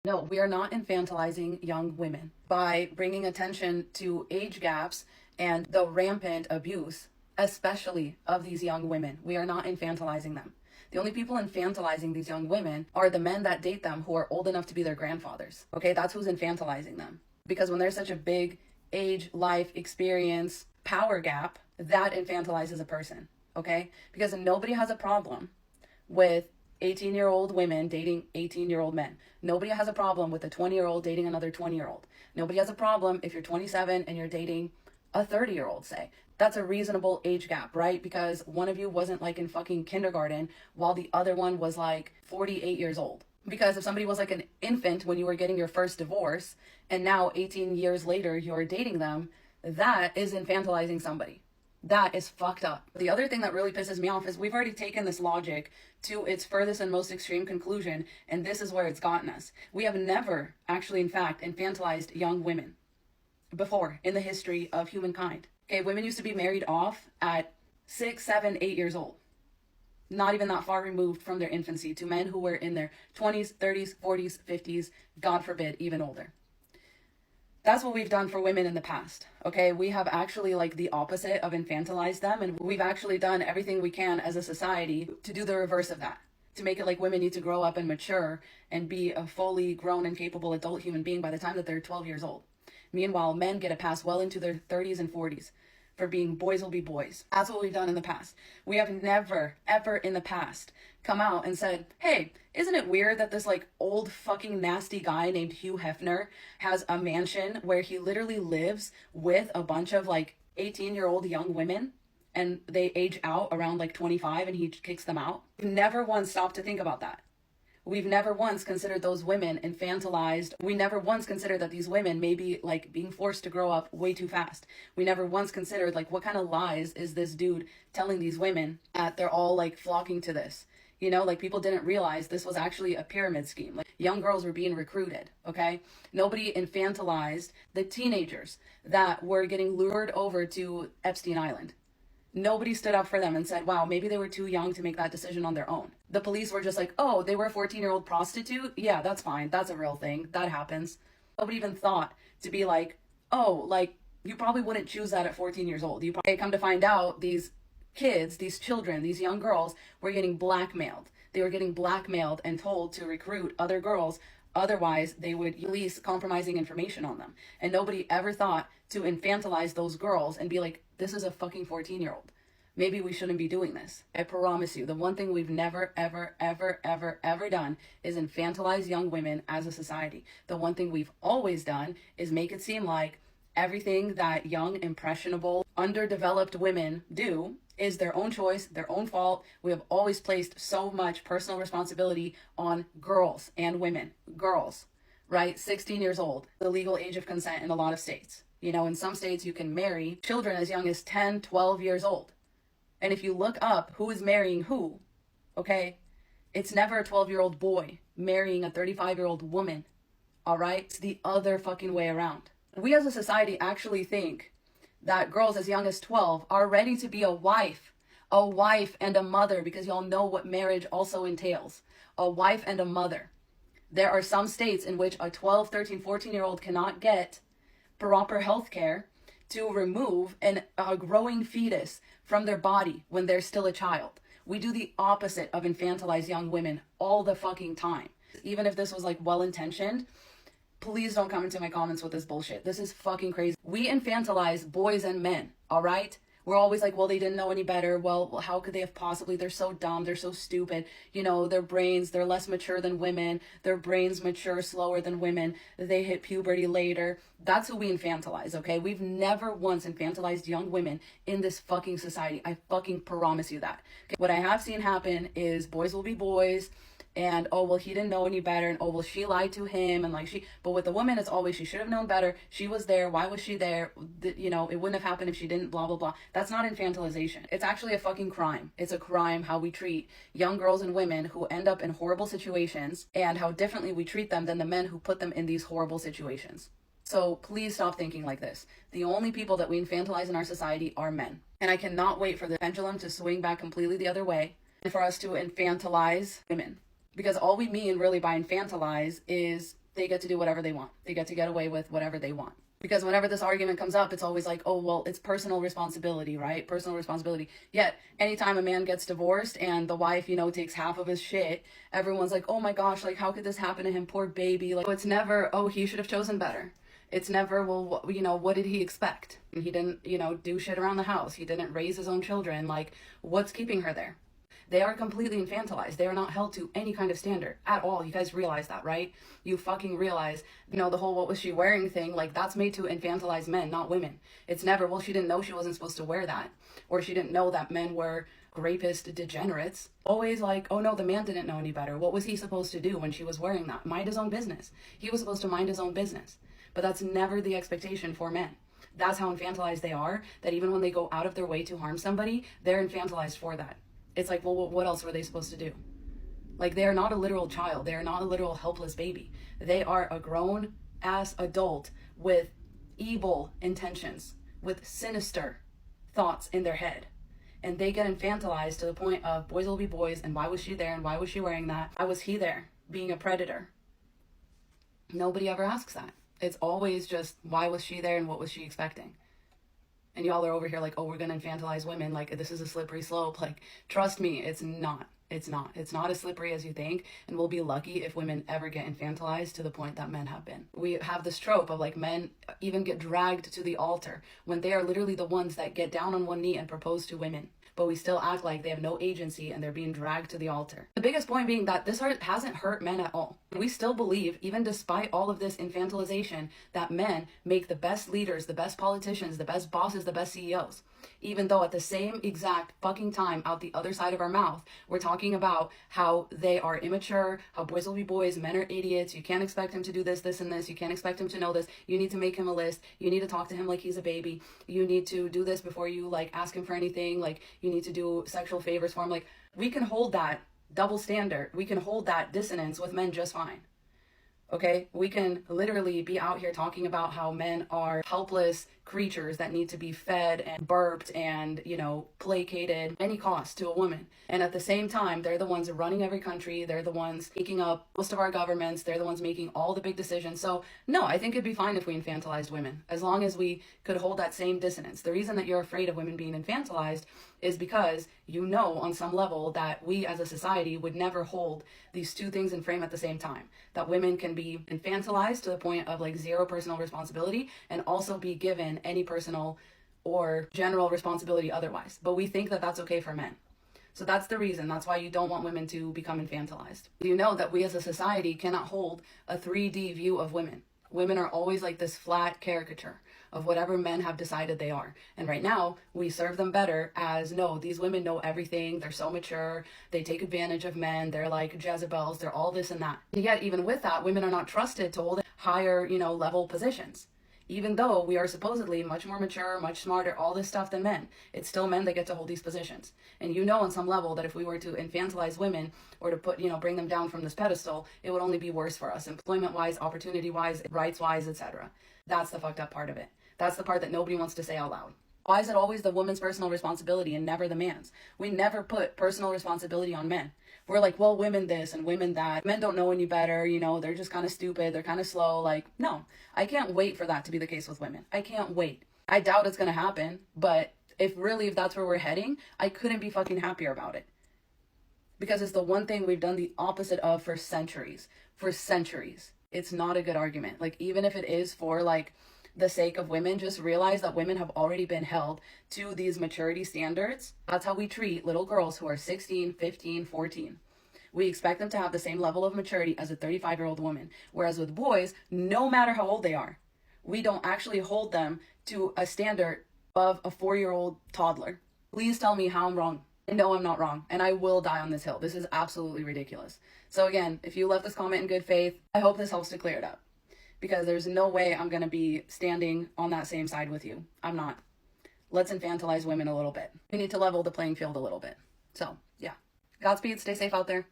No, we are not infantilizing young women by bringing attention to age gaps and the rampant abuse, especially of these young women. We are not infantilizing them. The only people infantilizing these young women are the men that date them who are old enough to be their grandfathers. Okay, that's who's infantilizing them. Because when there's such a big age, life, experience, power gap, that infantilizes a person. Okay? Because nobody has a problem with 18-year-old women dating 18-year-old men. Nobody has a problem with a 20-year-old dating another 20-year-old. Nobody has a problem if you're 27 and you're dating a 30-year-old, say. That's a reasonable age gap, right? Because one of you wasn't like in fucking kindergarten while the other one was like 48 years old. Because if somebody was like an infant when you were getting your first divorce and now 18 years later you're dating them, that is infantilizing somebody. That is fucked up. The other thing that really pisses me off is we've already taken this logic to its furthest and most extreme conclusion, and this is where it's gotten us. We have never actually, in fact, infantilized young women before in the history of humankind. Okay, women used to be married off at 6, 7, 8 years old. Not even that far removed from their infancy to men who were in their 20s, 30s, 40s, 50s, God forbid, even older. That's what we've done for women in the past, okay? We have actually like the opposite of infantilized them, and we've actually done everything we can as a society to do the reverse of that, to make it like women need to grow up and mature and be a fully grown and capable adult human being by the time that they're 12 years old. Meanwhile, men get a pass well into their 30s and 40s for being boys will be boys. That's what we've done in the past. We have never, ever in the past come out and said, hey, isn't it weird that this like old fucking nasty guy named Hugh Hefner has a mansion where he literally lives with a bunch of like 18-year-old young women and they age out around like 25 and he kicks them out? We've never once stopped to think about that. We've never once considered those women infantilized. We never once considered that these women may be like being forced to grow up way too fast. We never once considered like what kind of lies is this dude telling these women that they're all like flocking to this. You know, like people didn't realize this was actually a pyramid scheme. Like young girls were being recruited, okay? Nobody infantilized the teenagers that were getting lured over to Epstein Island. Nobody stood up for them and said, wow, maybe they were too young to make that decision on their own. The police were just like, oh, they were a 14-year-old prostitute? Yeah, that's fine. That's a real thing. That happens. Nobody even thought to be like, oh, like, you probably wouldn't choose that at 14 years old. You probably come to find out these kids, these children, these young girls were getting blackmailed. They were getting blackmailed and told to recruit other girls. Otherwise, they would release compromising information on them. And nobody ever thought to infantilize those girls and be like, this is a fucking 14-year-old. Maybe we shouldn't be doing this. I promise you, the one thing we've never, ever, ever, ever, ever done is infantilize young women as a society. The one thing we've always done is make it seem like everything that young, impressionable, underdeveloped women do is their own choice, their own fault. We have always placed so much personal responsibility on girls and women. Girls, right? 16 years old, the legal age of consent in a lot of states. You know, in some states you can marry children as young as 10, 12 years old. And if you look up who is marrying who, okay, it's never a 12-year-old boy marrying a 35-year-old woman, all right? It's the other fucking way around. We as a society actually think that girls as young as 12 are ready to be a wife and a mother, because y'all know what marriage also entails. A wife and a mother. There are some states in which a 12, 13, 14-year-old cannot get proper health care to remove a growing fetus from their body when they're still a child. We do the opposite of infantilize young women all the fucking time. Even if this was like well-intentioned, please don't come into my comments with this bullshit. This is fucking crazy. We infantilize boys and men, all right? We're always like, well, they didn't know any better. Well, how could they have possibly? They're so dumb. They're so stupid. You know, their brains, they're less mature than women. Their brains mature slower than women. They hit puberty later. That's who we infantilize, okay? We've never once infantilized young women in this fucking society. I fucking promise you that. Okay? What I have seen happen is boys will be boys. And, oh, well, he didn't know any better. And, oh, well, she lied to him. And, like, but with the woman, it's always, she should have known better. She was there. Why was she there? You know, it wouldn't have happened if she didn't, blah, blah, blah. That's not infantilization. It's actually a fucking crime. It's a crime how we treat young girls and women who end up in horrible situations, and how differently we treat them than the men who put them in these horrible situations. So please stop thinking like this. The only people that we infantilize in our society are men. And I cannot wait for the pendulum to swing back completely the other way and for us to infantilize women. Because all we mean really by infantilize is they get to do whatever they want. They get to get away with whatever they want. Because whenever this argument comes up, it's always like, oh, well, it's personal responsibility, right? Personal responsibility. Yet, anytime a man gets divorced and the wife, takes half of his shit, everyone's like, oh my gosh, like, how could this happen to him? Poor baby. Like, it's never, oh, he should have chosen better. It's never, well, what did he expect? He didn't, do shit around the house. He didn't raise his own children. Like, what's keeping her there? They are completely infantilized. They are not held to any kind of standard at all. You guys realize that, right? You fucking realize, the whole what was she wearing thing, like that's made to infantilize men, not women. It's never, well, she didn't know she wasn't supposed to wear that. Or she didn't know that men were rapist degenerates. Always like, oh no, the man didn't know any better. What was he supposed to do when she was wearing that? Mind his own business. He was supposed to mind his own business. But that's never the expectation for men. That's how infantilized they are, that even when they go out of their way to harm somebody, they're infantilized for that. It's like, well, what else were they supposed to do? Like, they are not a literal child. They are not a literal helpless baby. They are a grown-ass adult with evil intentions, with sinister thoughts in their head. And they get infantilized to the point of boys will be boys, and why was she there, and why was she wearing that? Why was he there, being a predator? Nobody ever asks that. It's always just, why was she there, and what was she expecting? And y'all are over here like, oh, we're going to infantilize women. Like, this is a slippery slope. Like, trust me, it's not. It's not. It's not as slippery as you think. And we'll be lucky if women ever get infantilized to the point that men have been. We have this trope of like men even get dragged to the altar when they are literally the ones that get down on one knee and propose to women. But we still act like they have no agency and they're being dragged to the altar. The biggest point being that this hasn't hurt men at all. We still believe, even despite all of this infantilization, that men make the best leaders, the best politicians, the best bosses, the best CEOs. Even though at the same exact fucking time out the other side of our mouth, we're talking about how they are immature, how boys will be boys, men are idiots, you can't expect him to do this, this, and this, you can't expect him to know this, you need to make him a list, you need to talk to him like he's a baby, you need to do this before you like ask him for anything, like you need to do sexual favors for him. Like, we can hold that double standard, we can hold that dissonance with men just fine. Okay, we can literally be out here talking about how men are helpless creatures that need to be fed and burped and, placated at any cost to a woman. And at the same time, they're the ones running every country. They're the ones making up most of our governments. They're the ones making all the big decisions. So no, I think it'd be fine if we infantilized women, as long as we could hold that same dissonance. The reason that you're afraid of women being infantilized is because on some level that we as a society would never hold these two things in frame at the same time. That women can be infantilized to the point of like zero personal responsibility and also be given any personal or general responsibility otherwise. But we think that that's okay for men. So that's the reason. That's why you don't want women to become infantilized. You know that we as a society cannot hold a 3D view of women. Women are always like this flat caricature of whatever men have decided they are. And right now, we serve them better as, no, these women know everything. They're so mature. They take advantage of men. They're like Jezebels. They're all this and that. And yet, even with that, women are not trusted to hold higher, level positions. Even though we are supposedly much more mature, much smarter, all this stuff than men, it's still men that get to hold these positions. And on some level that if we were to infantilize women or to put, bring them down from this pedestal, it would only be worse for us, employment-wise, opportunity-wise, rights-wise, etc. That's the fucked up part of it. That's the part that nobody wants to say out loud. Why is it always the woman's personal responsibility and never the man's? We never put personal responsibility on men. We're like, well, women this and women that. Men don't know any better, they're just kind of stupid, they're kind of slow. Like, no, I can't wait for that to be the case with women. I can't wait. I doubt it's going to happen, but if that's where we're heading, I couldn't be fucking happier about it. Because it's the one thing we've done the opposite of for centuries. For centuries. It's not a good argument. Like, even if it is for like the sake of women, just realize that women have already been held to these maturity standards. That's how we treat little girls who are 16, 15, 14. We expect them to have the same level of maturity as a 35-year-old woman. Whereas with boys, no matter how old they are, we don't actually hold them to a standard of a 4-year-old toddler. Please tell me how I'm wrong. I know I'm not wrong, and I will die on this hill. This is absolutely ridiculous. So again, if you left this comment in good faith, I hope this helps to clear it up. Because there's no way I'm going to be standing on that same side with you. I'm not. Let's infantilize women a little bit. We need to level the playing field a little bit. So, yeah. Godspeed. Stay safe out there.